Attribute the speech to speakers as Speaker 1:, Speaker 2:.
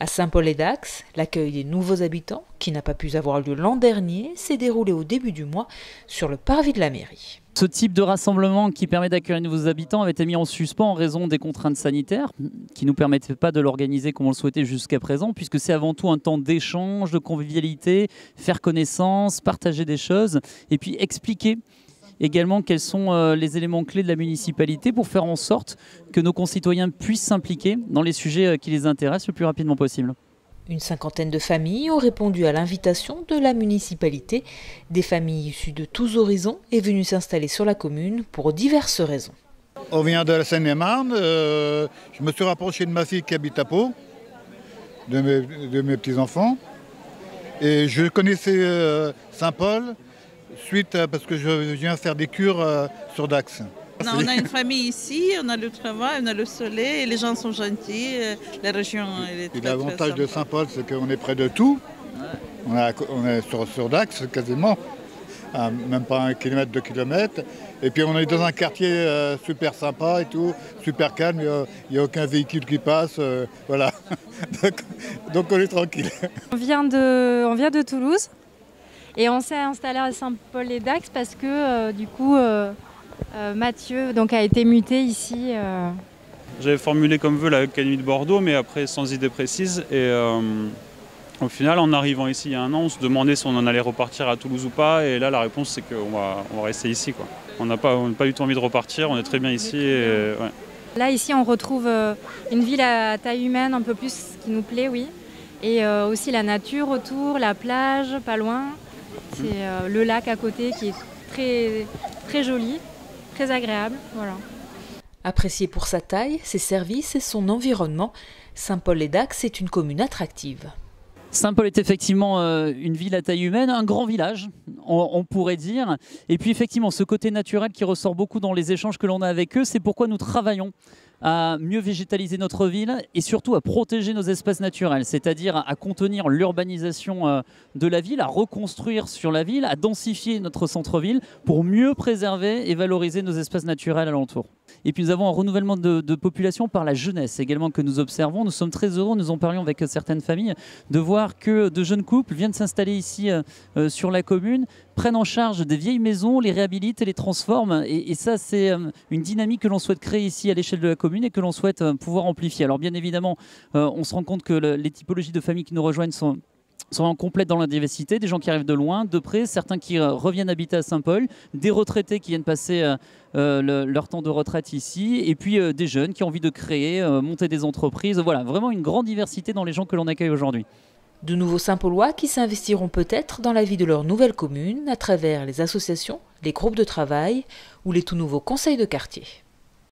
Speaker 1: À Saint-Paul-et-Dax, l'accueil des nouveaux habitants, qui n'a pas pu avoir lieu l'an dernier, s'est déroulé au début du mois sur le parvis de la mairie.
Speaker 2: Ce type de rassemblement qui permet d'accueillir de nouveaux habitants avait été mis en suspens en raison des contraintes sanitaires qui ne nous permettaient pas de l'organiser comme on le souhaitait jusqu'à présent, puisque c'est avant tout un temps d'échange, de convivialité, faire connaissance, partager des choses et puis expliquer également quels sont les éléments clés de la municipalité pour faire en sorte que nos concitoyens puissent s'impliquer dans les sujets qui les intéressent le plus rapidement possible.
Speaker 1: Une cinquantaine de familles ont répondu à l'invitation de la municipalité. Des familles issues de tous horizons est venues s'installer sur la commune pour diverses raisons.
Speaker 3: On vient de la Seine-et-Marne. Je me suis rapproché de ma fille qui habite à Pau, de mes petits-enfants. Et je connaissais Saint-Paul parce que je viens faire des cures sur Dax.
Speaker 4: On a une famille ici, on a le travail, on a le soleil, et les gens sont gentils, la région elle est très,
Speaker 3: l'avantage de Saint-Paul, c'est qu'on est près de tout. Ouais. On est sur Dax quasiment, même pas 1 kilomètre, 2 kilomètres. Et puis on est dans un quartier super sympa et tout, super calme, il n'y a aucun véhicule qui passe, voilà. donc on est tranquille.
Speaker 5: On vient de Toulouse et on s'est installé à Saint-Paul-et-Dax parce que du coup... Mathieu a été muté ici.
Speaker 6: J'avais formulé comme vœu l'Académie de Bordeaux, mais après sans idée précise. Et au final, en arrivant ici il y a 1 an, on se demandait si on en allait repartir à Toulouse ou pas. Et là, la réponse, c'est qu'on va rester ici, quoi. On n'a pas du tout envie de repartir, on est très bien ici. Et, ouais.
Speaker 5: Là, ici, on retrouve une ville à taille humaine, un peu plus, ce qui nous plaît, oui. Et aussi la nature autour, la plage, pas loin. C'est le lac à côté qui est très, très joli. Très agréable, voilà.
Speaker 1: Apprécié pour sa taille, ses services et son environnement, Saint-Paul-et-Dax est une commune attractive.
Speaker 2: Saint-Paul est effectivement une ville à taille humaine, un grand village, on pourrait dire. Et puis effectivement, ce côté naturel qui ressort beaucoup dans les échanges que l'on a avec eux, c'est pourquoi nous travaillons à mieux végétaliser notre ville et surtout à protéger nos espaces naturels, c'est-à-dire à contenir l'urbanisation de la ville, à reconstruire sur la ville, à densifier notre centre-ville pour mieux préserver et valoriser nos espaces naturels alentours. Et puis nous avons un renouvellement de population par la jeunesse également que nous observons. Nous sommes très heureux, nous en parlions avec certaines familles, de voir que de jeunes couples viennent s'installer ici sur la commune, prennent en charge des vieilles maisons, les réhabilitent et les transforment. Et ça, c'est une dynamique que l'on souhaite créer ici à l'échelle de la commune et que l'on souhaite pouvoir amplifier. Alors bien évidemment, on se rend compte que les typologies de familles qui nous rejoignent sont complètes dans la diversité, des gens qui arrivent de loin, de près, certains qui reviennent habiter à Saint-Paul, des retraités qui viennent passer leur temps de retraite ici, et puis des jeunes qui ont envie de créer, monter des entreprises. Voilà, vraiment une grande diversité dans les gens que l'on accueille aujourd'hui.
Speaker 1: De nouveaux Saint-Paulois qui s'investiront peut-être dans la vie de leur nouvelle commune à travers les associations, les groupes de travail ou les tout nouveaux conseils de quartier.